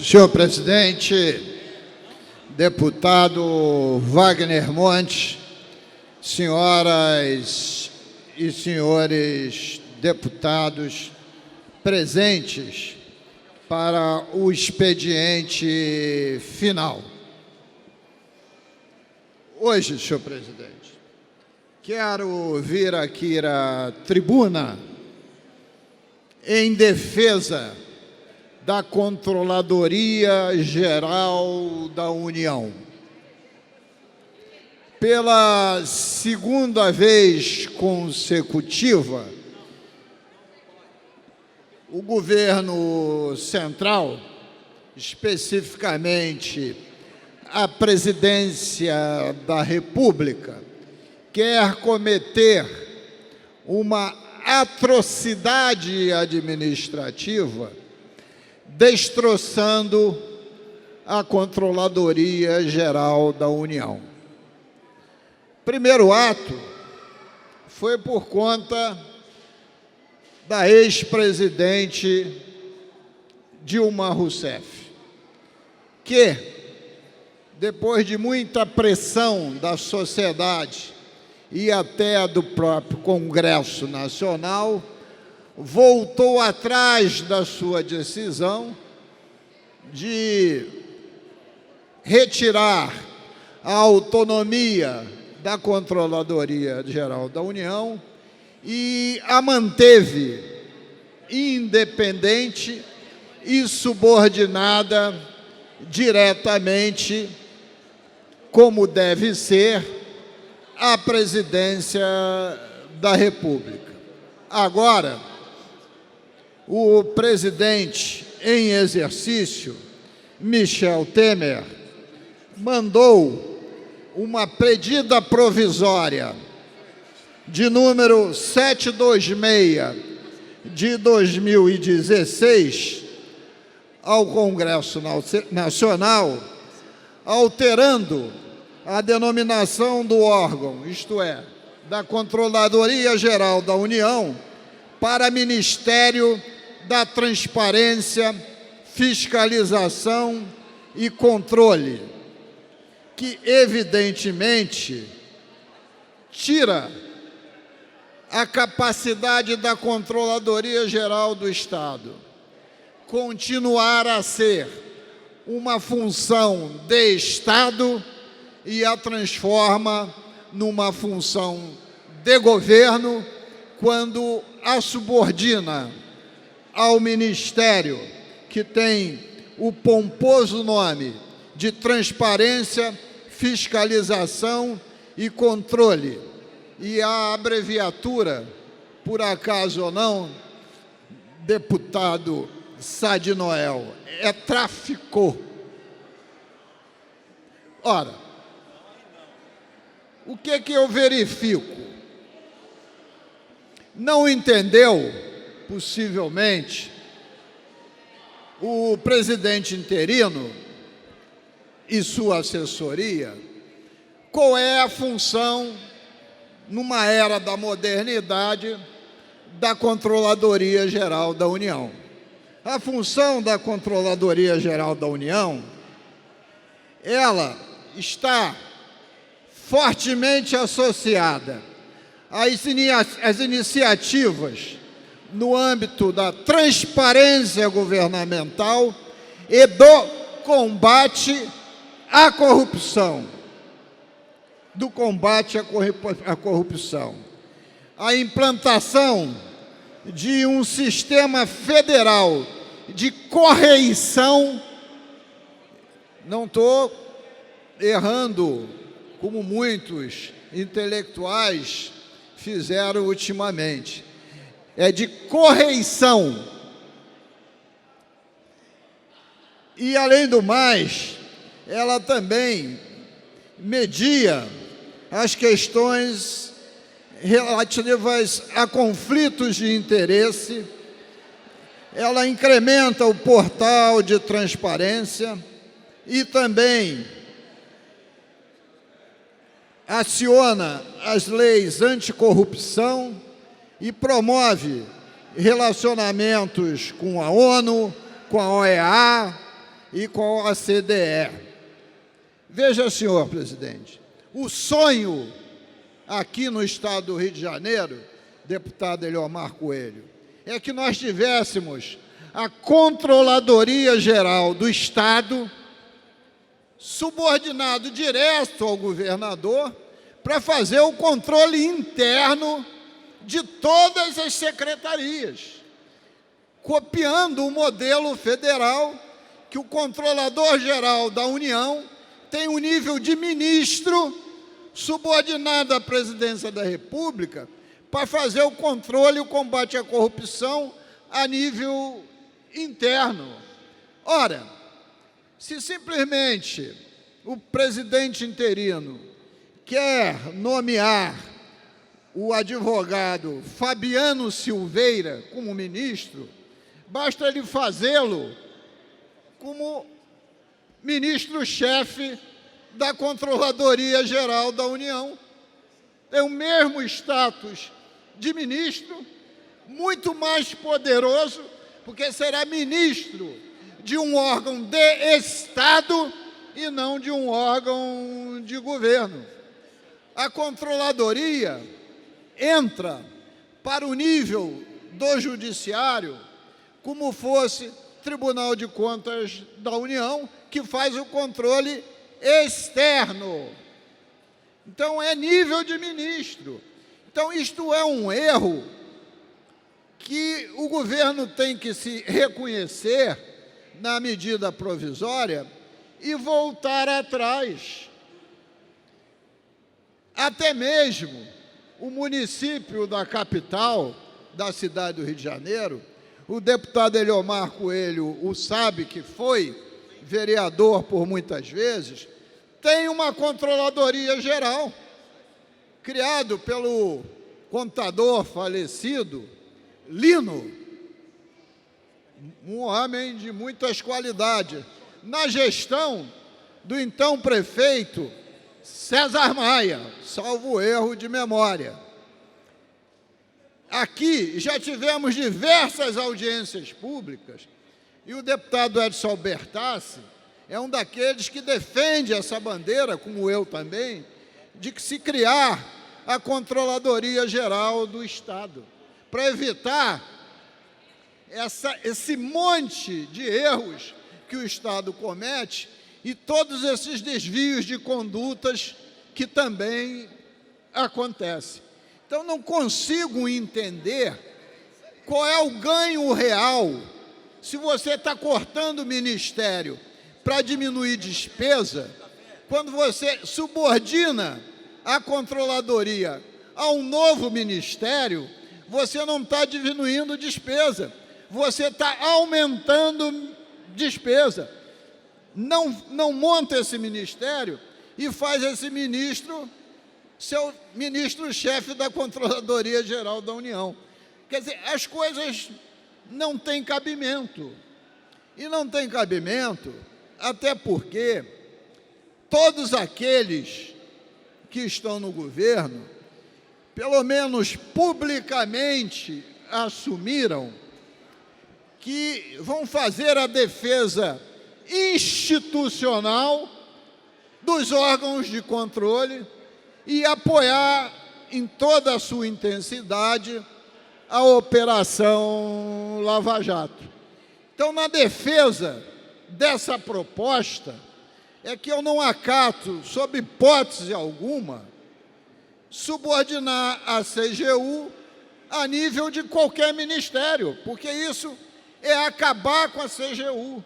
Senhor presidente, deputado Wagner Montes, senhoras e senhores deputados presentes para o expediente final. Hoje, senhor presidente, quero vir aqui à tribuna em defesa da Controladoria Geral da União. Pela segunda vez consecutiva, o governo central, especificamente a presidência da República, quer cometer uma atrocidade administrativa, destroçando a Controladoria Geral da União. Primeiro ato foi por conta da ex-presidente Dilma Rousseff, que, depois de muita pressão da sociedade e até do próprio Congresso Nacional, voltou atrás da sua decisão de retirar a autonomia da Controladoria Geral da União e a manteve independente e subordinada diretamente, como deve ser, à presidência da República. Agora, o presidente em exercício, Michel Temer, mandou uma medida provisória de número 726 de 2016 ao Congresso Nacional, alterando a denominação do órgão, isto é, da Controladoria Geral da União, para Ministério da Transparência, Fiscalização e Controle, que evidentemente tira a capacidade da Controladoria Geral do Estado continuar a ser uma função de Estado e a transforma numa função de governo quando a subordina ao Ministério, que tem o pomposo nome de Transparência, Fiscalização e Controle. E a abreviatura, por acaso ou não, deputado Sadi Noel, é Traficô. Ora, o que eu verifico? Não entendeu, possivelmente, o presidente interino e sua assessoria, qual é a função, numa era da modernidade, da Controladoria Geral da União. A função da Controladoria Geral da União, ela está fortemente associada às iniciativas no âmbito da transparência governamental e do combate à corrupção. A implantação de um sistema federal de correição, não estou errando, como muitos intelectuais fizeram ultimamente, é de correição. E, além do mais, ela também media as questões relativas a conflitos de interesse, ela incrementa o portal de transparência e também aciona as leis anticorrupção e promove relacionamentos com a ONU, com a OEA e com a CDE. Veja, senhor presidente, o sonho aqui no estado do Rio de Janeiro, deputado Eliomar Coelho, é que nós tivéssemos a Controladoria Geral do Estado subordinado direto ao governador para fazer o controle interno de todas as secretarias, copiando o modelo federal, que o Controlador-Geral da União tem um nível de ministro subordinado à presidência da República para fazer o controle e o combate à corrupção a nível interno. Ora, se simplesmente o presidente interino quer nomear o advogado Fabiano Silveira como ministro, basta ele fazê-lo como ministro-chefe da Controladoria Geral da União. Tem o mesmo status de ministro, muito mais poderoso, porque será ministro de um órgão de Estado e não de um órgão de governo. A controladoria entra para o nível do judiciário como fosse Tribunal de Contas da União, que faz o controle externo. Então, é nível de ministro. Então, isto é um erro que o governo tem que se reconhecer na medida provisória e voltar atrás. Até mesmo o município da capital, da cidade do Rio de Janeiro, o deputado Eliomar Coelho o sabe, que foi vereador por muitas vezes, tem uma controladoria geral, criado pelo contador falecido Lino, um homem de muitas qualidades, na gestão do então prefeito César Maia, salvo erro de memória. Aqui já tivemos diversas audiências públicas e o deputado Edson Bertassi é um daqueles que defende essa bandeira, como eu também, de que se criar a Controladoria Geral do Estado, para evitar esse monte de erros que o Estado comete e todos esses desvios de condutas que também acontecem. Então, não consigo entender qual é o ganho real se você está cortando o ministério para diminuir despesa, quando você subordina a controladoria a um novo ministério, você não está diminuindo despesa, você está aumentando despesa. Não monta esse ministério e faz esse ministro seu ministro-chefe da Controladoria Geral da União. Quer dizer, as coisas não têm cabimento. E não tem cabimento até porque todos aqueles que estão no governo, pelo menos publicamente, assumiram que vão fazer a defesa institucional dos órgãos de controle e apoiar em toda a sua intensidade a Operação Lava Jato. Então, na defesa dessa proposta, é que eu não acato, sob hipótese alguma, subordinar a CGU a nível de qualquer ministério, porque isso é acabar com a CGU,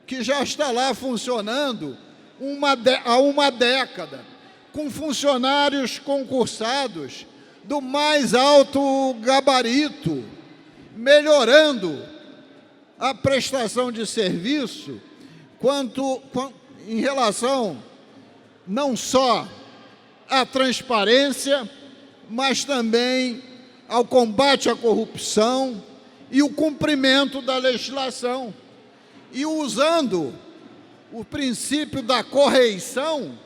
que já está lá funcionando há uma década, com funcionários concursados do mais alto gabarito, melhorando a prestação de serviço em relação não só à transparência, mas também ao combate à corrupção e o cumprimento da legislação. E usando o princípio da correição,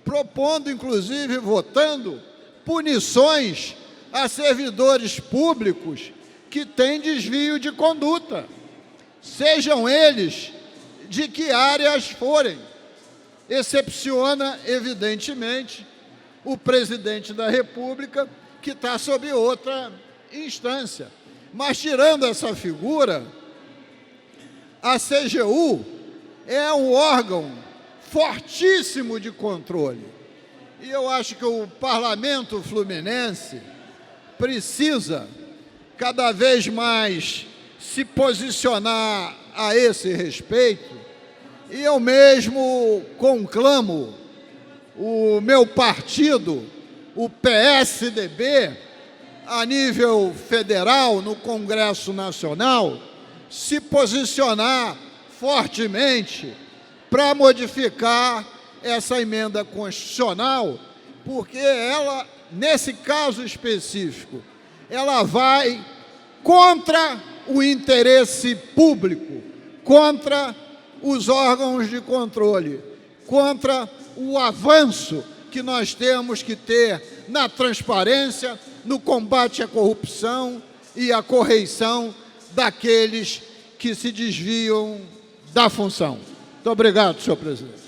propondo, inclusive, votando, punições a servidores públicos que têm desvio de conduta, sejam eles de que áreas forem. Excepciona, evidentemente, o presidente da República, que está sob outra instância. Mas, tirando essa figura, a CGU é um órgão fortíssimo de controle. E eu acho que o parlamento fluminense precisa, cada vez mais, se posicionar a esse respeito. E eu mesmo conclamo o meu partido, o PSDB, a nível federal, no Congresso Nacional, se posicionar fortemente para modificar essa emenda constitucional, porque ela, nesse caso específico, ela vai contra o interesse público, contra os órgãos de controle, contra o avanço que nós temos que ter na transparência, no combate à corrupção e à correição daqueles que se desviam da função. Muito obrigado, senhor presidente.